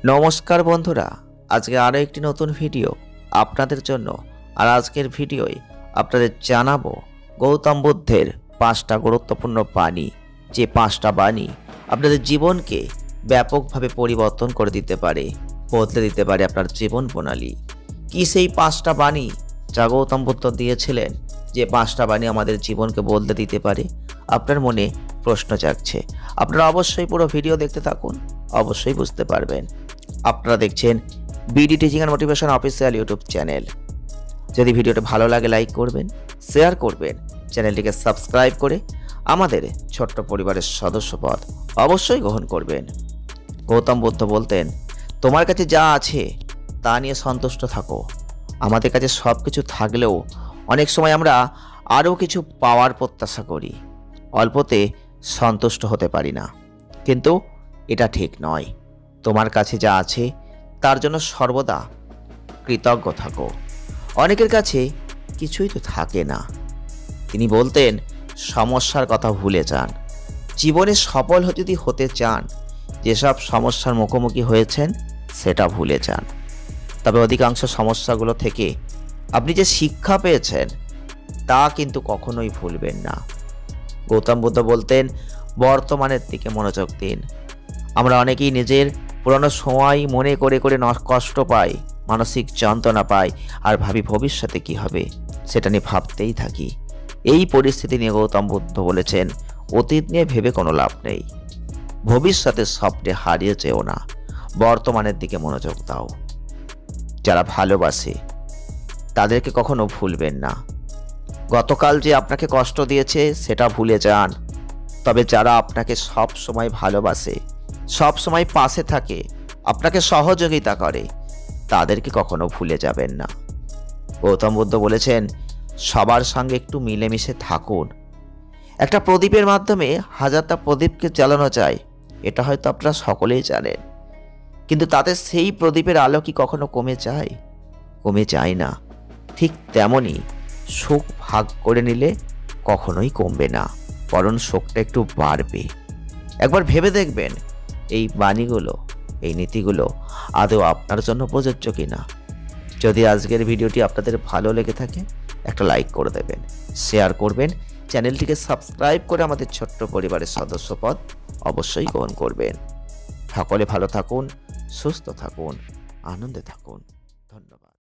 নমস্কার বন্ধুরা, আজকে আরও একটি নতুন ভিডিও আপনাদের জন্য। আর আজকের ভিডিওয় আপনাদের জানাবো গৌতম বুদ্ধের 5টা গুরুত্বপূর্ণ বাণী, যে 5টা বাণী আপনাদের জীবনকে ব্যাপকভাবে পরিবর্তন করে দিতে পারে, বদলে দিতে পারে আপনার জীবন প্রণালী। কি সেই 5টা বাণী যা গৌতম বুদ্ধ দিয়েছিলেন, যে 5টা বাণী আমাদের জীবনকে বদলে দিতে পারে? আপনার মনে প্রশ্ন জাগছে। আপনারা অবশ্যই পুরো ভিডিও দেখতে থাকুন, অবশ্যই বুঝতে পারবেন। আপনারা দেখছেন BD teaching and motivation official YouTube channel. যদি ভিডিওটা ভালো লাগে লাইক করবেন, শেয়ার করবেন, চ্যানেলটিকে সাবস্ক্রাইব করে আমাদের ছোট্ট পরিবারের সদস্যপদ অবশ্যই গ্রহণ করবেন। গৌতম বুদ্ধ বলতেন, তোমার কাছে যা আছে তা নিয়ে সন্তুষ্ট থাকো। আমাদের কাছে সব কিছু থাকলেও অনেক সময় আমরা আরও কিছু পাওয়ার প্রত্যাশা করি, অল্পতে সন্তুষ্ট হতে পারি না। কিন্তু এটা ঠিক নয়। তোমার কাছে যা আছে তার জন্য সর্বদা কৃতজ্ঞ থাকো। অনেকের কাছে কিছুই তো থাকে না। তিনি বলতেন, সমস্যার কথা ভুলে যান। জীবনে সফল যদি হতে চান, যেসব সমস্যার মুখোমুখি হয়েছেন সেটা ভুলে যান। তবে অধিকাংশ সমস্যাগুলো থেকে আপনি যে শিক্ষা পেয়েছেন তা কিন্তু কখনোই ভুলবেন না। গৌতম বুদ্ধ বলতেন, বর্তমানের দিকে মনোযোগ দিন। আমরা অনেকেই নিজের পুরনো সময় মনে করে করে কষ্ট পাই, মানসিক যন্ত্রণা পাই, আর ভাবি ভবিষ্যতে কি হবে সেটা নিয়ে ভাবতেই থাকি। এই পরিস্থিতি নিয়ে গৌতম বুদ্ধ বলেছেন, অতীত নিয়ে ভেবে কোনো লাভ নেই। ভবিষ্যতের স্বপ্নে হারিয়ে যেও না, বর্তমানের দিকে মনোযোগ দাও। যারা ভালোবাসে তাদেরকে কখনো ভুলবেন না। গতকাল যে আপনাকে কষ্ট দিয়েছে সেটা ভুলে যান। তবে যারা আপনাকে সব সময় ভালোবাসে, সব সময় পাশে থাকে, আপনাকে সহযোগিতা করে, তাদেরকে কখনো ভুলে যাবেন না। গৌতম বুদ্ধ বলেছেন, সবার সঙ্গে একটু মিলেমিশে থাকুন। একটা প্রদীপের মাধ্যমে হাজারটা প্রদীপকে জ্বালানো যায়, এটা হয়তো আপনারা সকলেই জানেন। কিন্তু তাতে সেই প্রদীপের আলো কি কখনো কমে যায়? কমে যায় না। ঠিক তেমনই সুখ ভাগ করে নিলে কখনোই কমবে না, বরং সুখটা একটু বাড়বে। একবার ভেবে দেখবেন এই বাণীগুলো, এই নীতিগুলো আদৌ আপনার জন্য প্রযোজ্য কিনা। যদি আজকের ভিডিওটি আপনাদের ভালো লেগে থাকে, একটা লাইক করে দেবেন, শেয়ার করবেন, চ্যানেলটিকে সাবস্ক্রাইব করে আমাদের ছোট্ট পরিবারের সদস্যপদ অবশ্যই গ্রহণ করবেন। সকলে ভালো থাকুন, সুস্থ থাকুন, আনন্দে থাকুন। ধন্যবাদ।